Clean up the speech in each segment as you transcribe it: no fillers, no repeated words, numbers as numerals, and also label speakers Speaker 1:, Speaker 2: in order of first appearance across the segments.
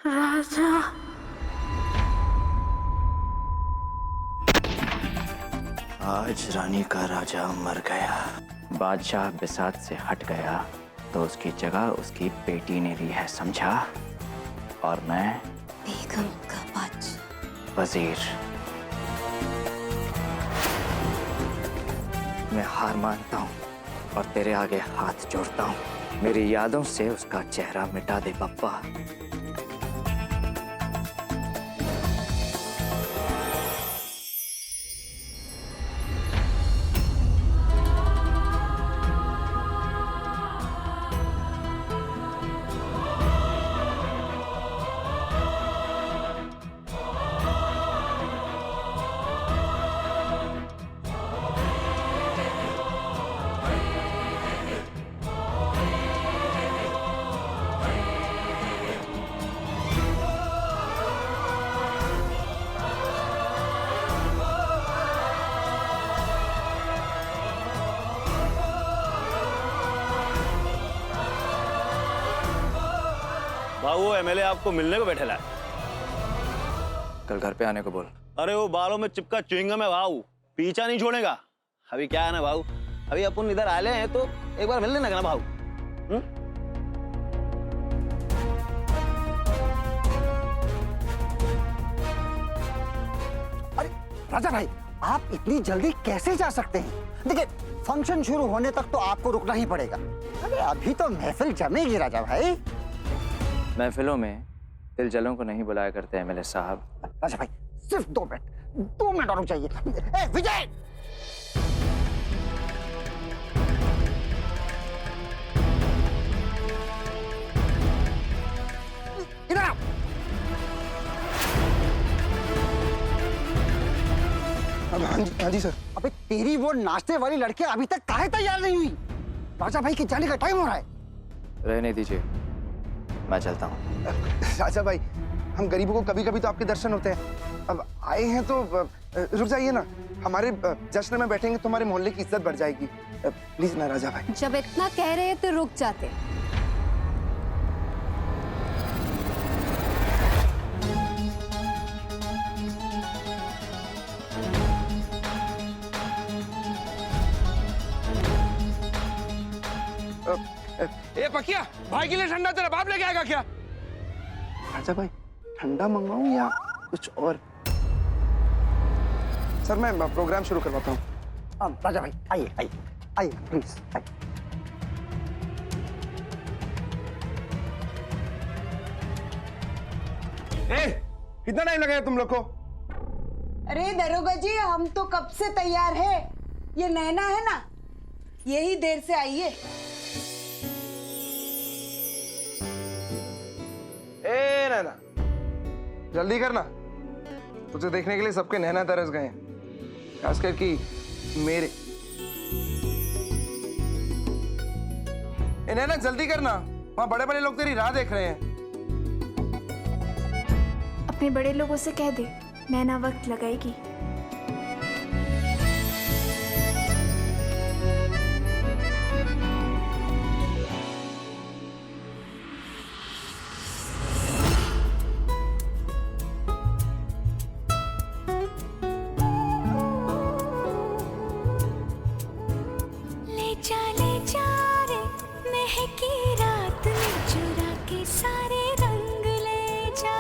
Speaker 1: राजा।
Speaker 2: आज रानी का राजा मर गया, बादशाह बिसात से हट गया, तो उसकी जगह उसकी बेटी ने ली है, समझा? और मैं
Speaker 1: बेगम का बादशाह।
Speaker 2: वजीर। मैं हार मानता हूँ और तेरे आगे हाथ जोड़ता हूँ। मेरी यादों से उसका चेहरा मिटा दे पप्पा।
Speaker 3: भाऊ वो एमएलए आपको मिलने को बैठेला है।
Speaker 2: कल घर पे आने को बोल।
Speaker 3: अरे वो बालों में चिपका च्युइंगम है भाऊ, पीछा नहीं छोड़ेगा। अभी क्या है ना भाऊ, अभी अपन इधर आले हैं तो एक बार मिल लेना ना भाऊ।
Speaker 4: अरे राजा भाई, आप इतनी जल्दी कैसे जा सकते हैं? देखिए, फंक्शन शुरू होने तक तो आपको रुकना ही पड़ेगा। अरे अभी तो महफिल जमेगी राजा भाई।
Speaker 2: महफिलों में दिलजलों को नहीं बुलाया करते एमएलए साहब।
Speaker 4: राजा भाई सिर्फ 2 मिनट और रुक जाइए। ए, विजय! इधर आओ।
Speaker 5: हाँ जी सर।
Speaker 4: अबे तेरी वो नाचने वाली लड़की अभी तक काहे तैयार नहीं हुई? राजा भाई के जाने का टाइम हो रहा है।
Speaker 2: रहने दीजिए, मैं चलता हूँ।
Speaker 5: राजा भाई, हम गरीबों को कभी कभी तो आपके दर्शन होते हैं। अब आए हैं तो रुक जाइए ना। हमारे जश्न में बैठेंगे तो हमारे मोहल्ले की इज्जत बढ़ जाएगी। प्लीज ना राजा भाई।
Speaker 1: जब इतना कह रहे हैं तो रुक जाते।
Speaker 5: ए पकिया, भाई के लिए ठंडा तेरा बाप लेके आएगा क्या? राजा भाई, ठंडा मंगाऊं या कुछ और? सर मैं प्रोग्राम शुरू करवाता हूँ।
Speaker 4: राजा भाई आइए आइए आइए प्लीज आइए।
Speaker 5: कितना टाइम लगेगा तुम लोग को?
Speaker 6: अरे दरोगा जी, हम तो कब से तैयार है। ये नैना है ना, यही देर से आई है।
Speaker 5: ए नैना, जल्दी करना। तुझे देखने के लिए सबके नैना तरस गए हैं, खासकर कि मेरे। ए नैना जल्दी करना, वहां बड़े बड़े लोग तेरी राह देख रहे हैं।
Speaker 7: अपने बड़े लोगों से कह दे, नैना वक्त लगाएगी।
Speaker 8: ले जा रे महकी रात में चुरा के सारे रंग ले जा।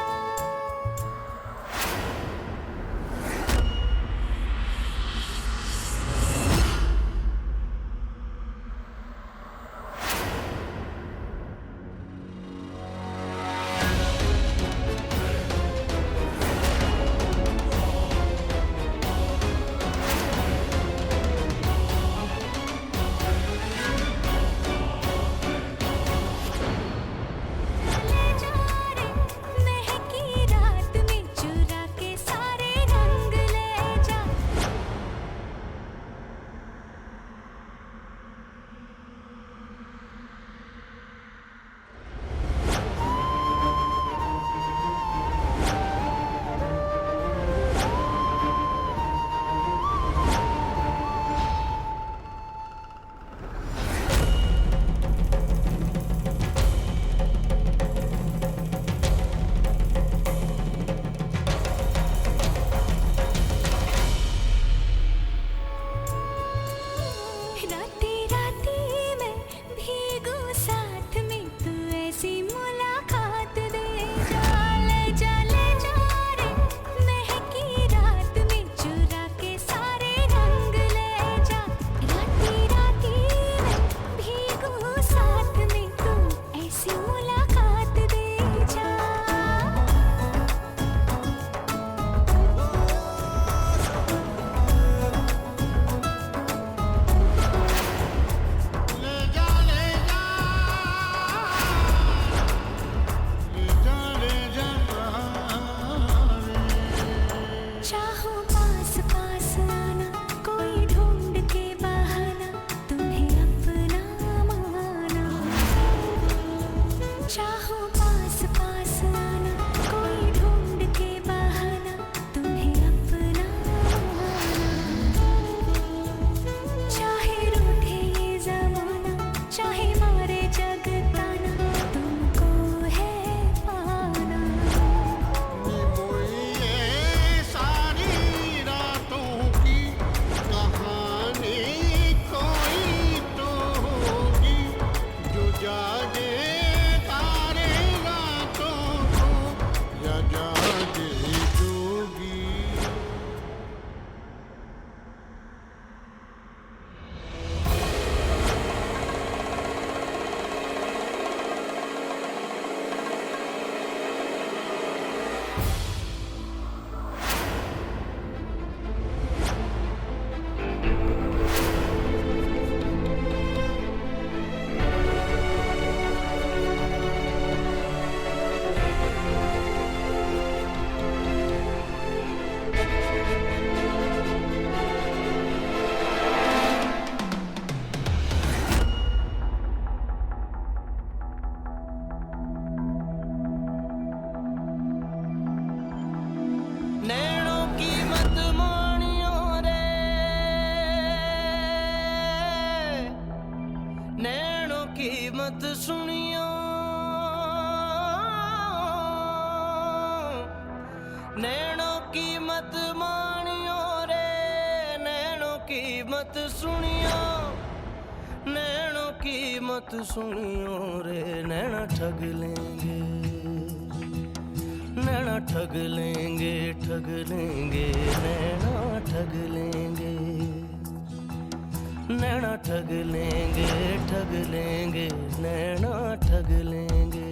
Speaker 9: नैनों की मत सुनियो, नैनों की मत मानियो रे, नैनों की मत सुनियो, नैनों की मत सुनियो रे, नैना ठग लेंगे, नैना ठग लेंगे, ठग लेंगे, नैना ठग लेंगे, नैना ठग लेंगे, ठग लेंगे, नैना ठग लेंगे।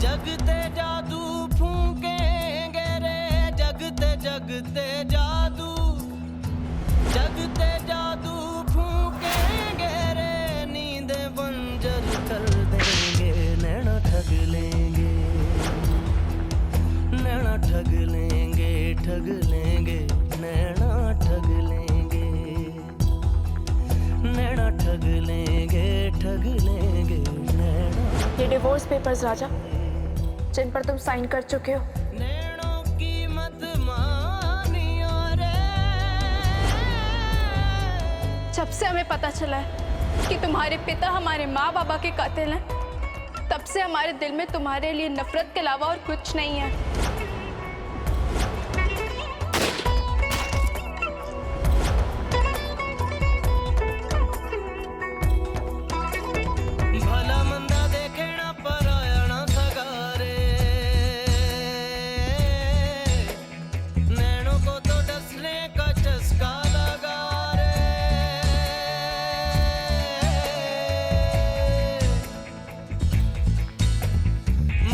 Speaker 9: जगते जादू फूकेंगे रे, जगते जगते जादू, जगते जादू फूकेंगे रे, नींदे बंजर कर देंगे, नैना ठग लेंगे, नैना ठग लेंगे, ठग लेंगे, नैना ठग लेंगे, नैना ठग लेंगे, ठग लेंगे, नैना।
Speaker 7: ये डिवोर्स पेपर्स राजा, जिन पर तुम साइन कर चुके हो।
Speaker 9: नैनों की मत मानियो रे।
Speaker 10: जब से हमें पता चला है कि तुम्हारे पिता हमारे माँ बाबा के कातिल हैं, तब से हमारे दिल में तुम्हारे लिए नफरत के अलावा और कुछ नहीं है।
Speaker 9: भला मंदा देखे ना पराया ना सगारे, नैनों को तो डसने का चस्का लगा रे।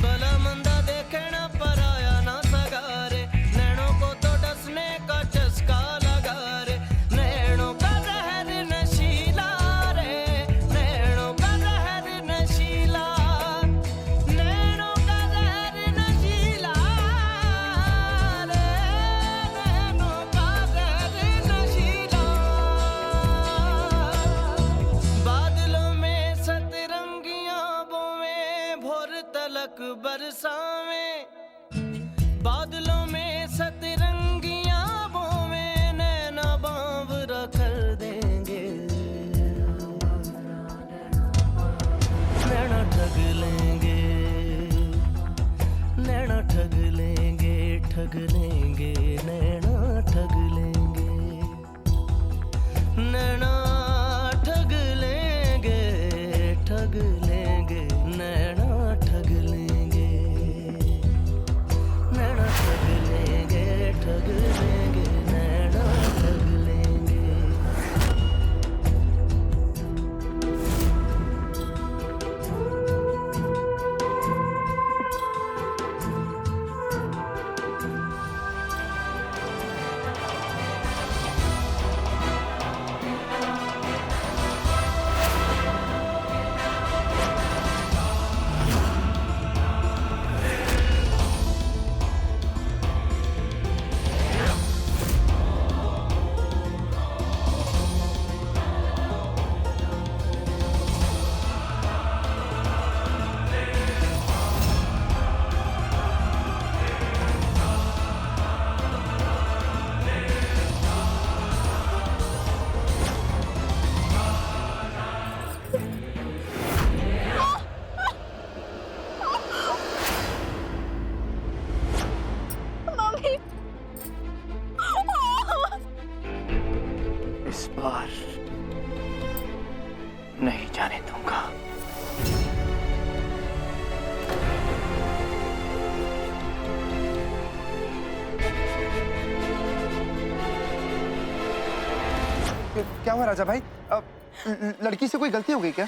Speaker 9: भला मंदा देखे ना पराया ना सगारे, नैनों को तो डसने का चस्का लगा रे, नैनों का जहर नशीला रे, नैनों का जहर नशीला, नैनों का जहर नशीला रे, नैनों का जहर नशीला। बादलों में सतरंगियां बोवे, भोर तलक बरसावे, बादलों में सतरंगियां बोवे, नैना बावरा कर देंगे, नैना ठग लेंगे, नैना ठग लेंगे, ठग लेंगे, नैना ठग लेंगे, नैना ठग लेंगे, ठग लेंगे, नैना ठग लेंगे, नैना ठग लेंगे, ठग लेंगे, नैना ठग लेंगे।
Speaker 10: मम्मी,
Speaker 2: इस बार नहीं जाने दूंगा।
Speaker 5: क्या हुआ राजा भाई? लड़की से कोई गलती हो गई क्या?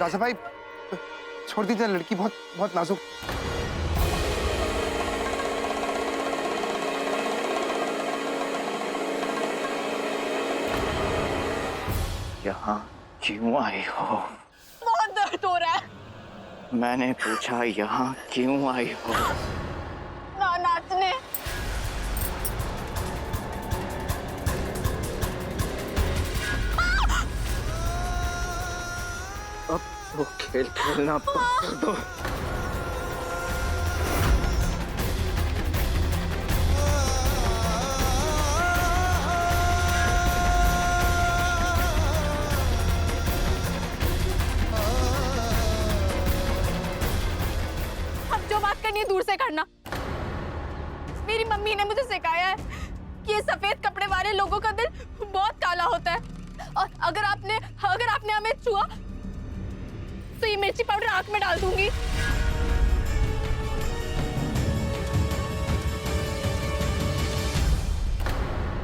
Speaker 5: राजा भाई छोड़ दीजिए, लड़की बहुत बहुत नाजुक।
Speaker 2: यहाँ क्यों आई हो?
Speaker 10: बहुत दर्द हो रहा है।
Speaker 2: मैंने पूछा यहाँ क्यों आई हो?
Speaker 10: ना नाचने।
Speaker 2: अब वो खेल खेलना बंद कर दो।
Speaker 10: उतनी दूर से करना। मेरी मम्मी ने मुझे सिखाया है कि ये सफेद कपड़े वाले लोगों का दिल बहुत काला होता है, और अगर आपने हमें छुआ तो ये मिर्ची पाउडर आंख में डाल दूंगी।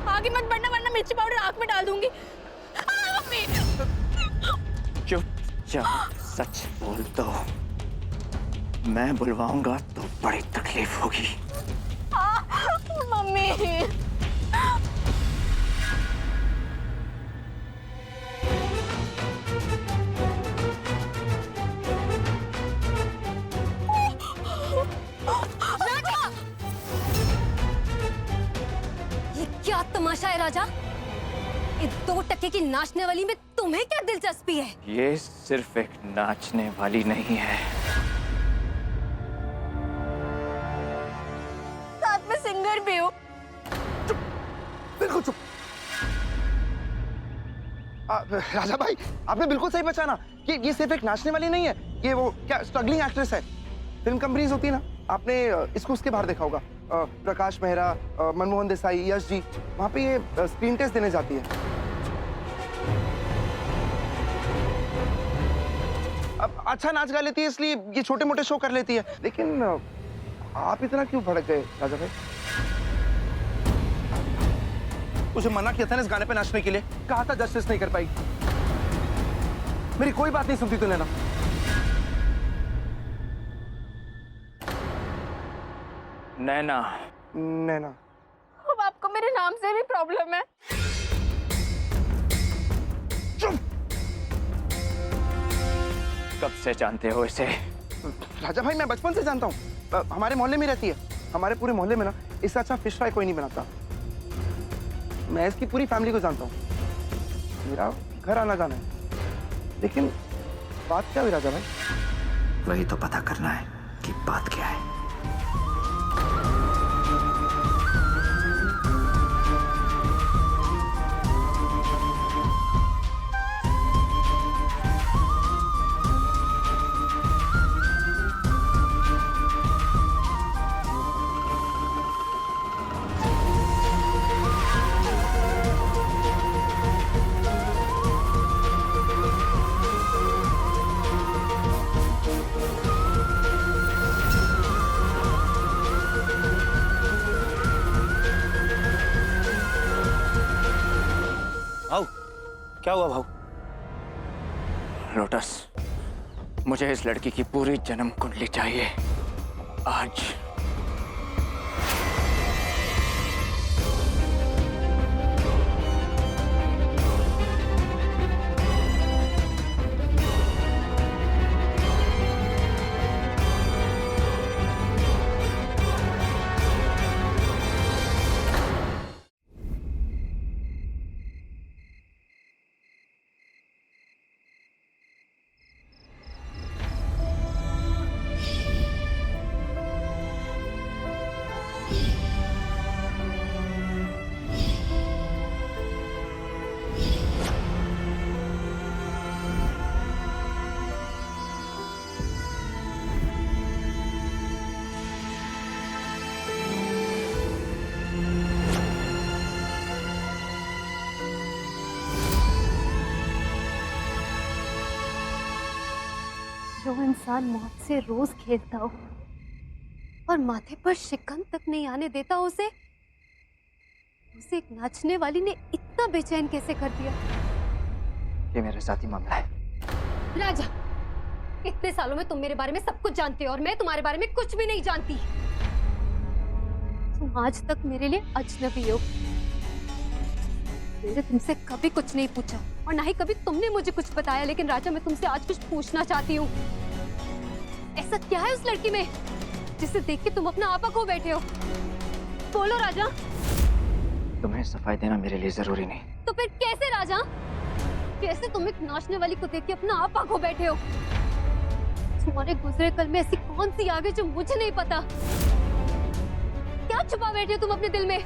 Speaker 10: आगे मत बढ़ना वरना मिर्ची पाउडर आंख में डाल दूंगी। मम्मी
Speaker 2: चुपचाप सच बोल दो, मैं बुलवाऊंगा तो बड़ी तकलीफ होगी।
Speaker 10: मम्मी
Speaker 1: ये क्या तमाशा है राजा? इस 2 टके की नाचने वाली में तुम्हें क्या दिलचस्पी है?
Speaker 2: ये सिर्फ एक नाचने वाली नहीं है,
Speaker 10: साथ में सिंगर भी हो।
Speaker 5: बिल्कुल चुप। राजा भाई, आपने बिल्कुल सही पहचाना कि ये सिर्फ एक नाचने वाली नहीं है, ये वो क्या स्ट्रगलिंग एक्ट्रेस है। फिल्म कंपनीज होती है ना, आपने इसको उसके बाहर देखा होगा, प्रकाश मेहरा, मनमोहन देसाई, यश जी, वहाँ पे ये स्क्रीन टेस्ट देने जाती है। अब अच्छा नाच गा लेती है इसलिए ये छोटे मोटे शो कर लेती है, लेकिन आप इतना क्यों भड़क गए राजा भाई? उसे मना किया था ना इस गाने पे नाचने के लिए, कहा था जस्टिस नहीं कर पाई। मेरी कोई बात नहीं सुनती तू नैना।
Speaker 2: नैना।
Speaker 5: नैना,
Speaker 10: अब आपको मेरे नाम से भी प्रॉब्लम है।
Speaker 5: चुप।
Speaker 2: कब से जानते हो इसे?
Speaker 5: राजा भाई, मैं बचपन से जानता हूँ, हमारे मोहल्ले में रहती है। हमारे पूरे मोहल्ले में ना इससे अच्छा फिश फ्राई कोई नहीं बनाता। मैं इसकी पूरी फैमिली को जानता हूँ, मेरा घर आना जाना है। लेकिन बात क्या हुई राजा भाई?
Speaker 2: वही तो पता करना है कि बात क्या है।
Speaker 3: भाऊ, क्या हुआ भाऊ?
Speaker 2: लोटस, मुझे इस लड़की की पूरी जन्म कुंडली चाहिए आज।
Speaker 1: जो इंसान मौत से रोज खेलता हो और माथे पर शिकन तक नहीं आने देता, उसे एक नाचने वाली ने इतना बेचैन कैसे कर दिया?
Speaker 2: ये मेरे साथ ही मामला है।
Speaker 1: राजा, इतने सालों में तुम मेरे बारे में सब कुछ जानते हो और मैं तुम्हारे बारे में कुछ भी नहीं जानती। तुम आज तक मेरे लिए अजनबी हो। मैंने तुमसे कभी कुछ नहीं पूछा और ना ही कभी तुमने मुझे कुछ बताया, लेकिन राजा मैं तुमसे आज कुछ पूछना चाहती हूँ। ऐसा क्या है उस लड़की में जिसे देख के तुम अपना आपा खो बैठे हो? बोलो राजा।
Speaker 2: तुम्हें सफाई देना मेरे लिए जरूरी नहीं।
Speaker 1: तो फिर कैसे राजा? कैसे तुम एक नाचने वाली को देख के अपना आपा खो बैठे हो? तुम्हारे गुजरे कल में ऐसी कौन सी आग है जो मुझे नहीं पता? क्या छुपा बैठे हो तुम अपने दिल में?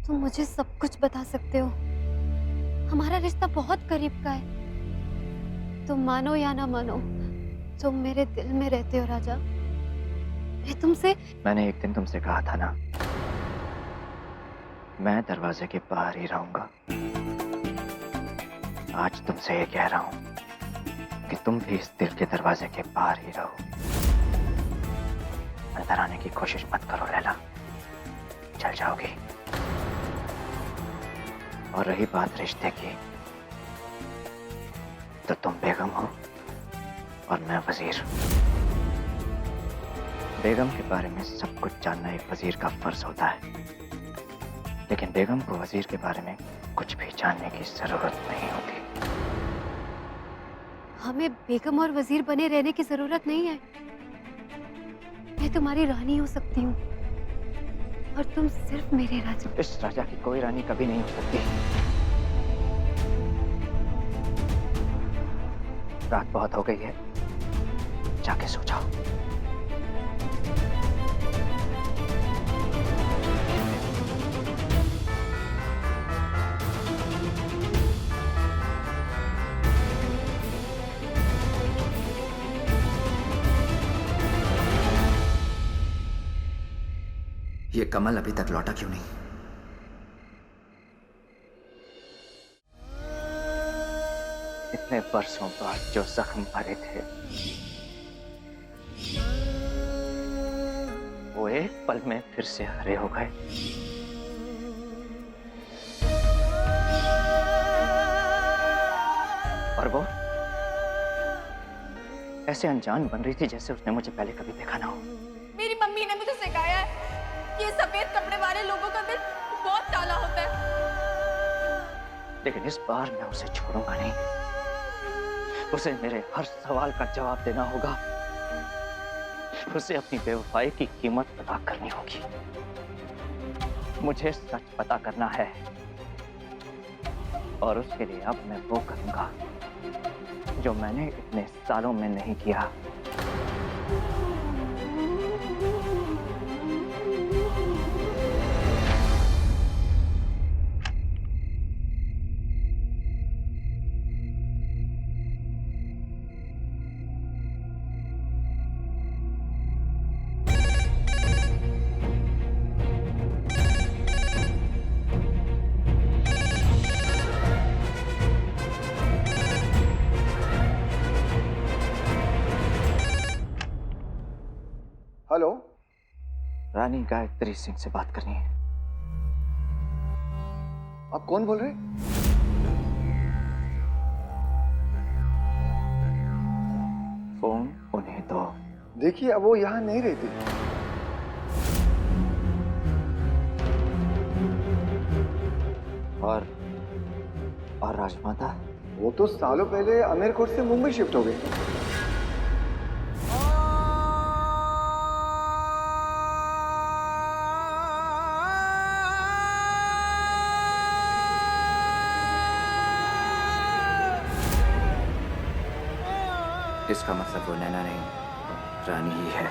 Speaker 1: तुम मुझे सब कुछ बता सकते हो, हमारा रिश्ता बहुत करीब का है। तुम मानो या ना मानो, तुम मेरे दिल में रहते हो राजा। मैं तुमसे
Speaker 2: मैंने एक दिन तुमसे कहा था ना, मैं दरवाजे के बाहर ही रहूंगा। आज तुमसे ये कह रहा हूं कि तुम भी इस दिल के दरवाजे के बाहर ही रहो। अंदर आने की कोशिश मत करो लैला, चल जाओगी। और रही बात रिश्ते की, तो तुम बेगम हो और मैं वजीर। बेगम के बारे में सब कुछ जानना एक वजीर का फर्ज होता है, लेकिन बेगम को वजीर के बारे में कुछ भी जानने की जरूरत नहीं होती।
Speaker 1: हमें बेगम और वजीर बने रहने की जरूरत नहीं है। मैं तुम्हारी रानी हो सकती हूँ और तुम सिर्फ मेरे राजा।
Speaker 2: इस राजा की कोई रानी कभी नहीं हो सकती। रात बहुत हो गई है, जाके सो जाओ।
Speaker 11: ये कमल अभी तक लौटा क्यों नहीं?
Speaker 2: इतने वर्षों बाद जो जख्म भरे थे, वो एक पल में फिर से हरे हो गए। और वो ऐसे अनजान बन रही थी जैसे उसने मुझे पहले कभी देखा ना हो।
Speaker 10: मेरी मम्मी ने मुझे सिखाया है कि ये सफेद कपड़े वाले लोगों का दिल बहुत काला होता है।
Speaker 2: लेकिन इस बार मैं उसे छोड़ूंगा नहीं। उसे मेरे हर सवाल का जवाब देना होगा। उसे अपनी बेवफाई की कीमत अदा करनी होगी। मुझे सच पता करना है और उसके लिए अब मैं वो करूंगा जो मैंने इतने सालों में नहीं किया।
Speaker 5: हेलो,
Speaker 2: रानी गायत्री सिंह से बात करनी है।
Speaker 5: आप कौन बोल रहे?
Speaker 2: फोन उन्हें दो।
Speaker 5: देखिए, अब वो यहाँ नहीं रहती।
Speaker 2: और राजमाता?
Speaker 5: वो तो सालों पहले अमेरकोट से मुंबई शिफ्ट हो गई।
Speaker 11: इसका मतलब वो नैना नहीं, रानी ही है।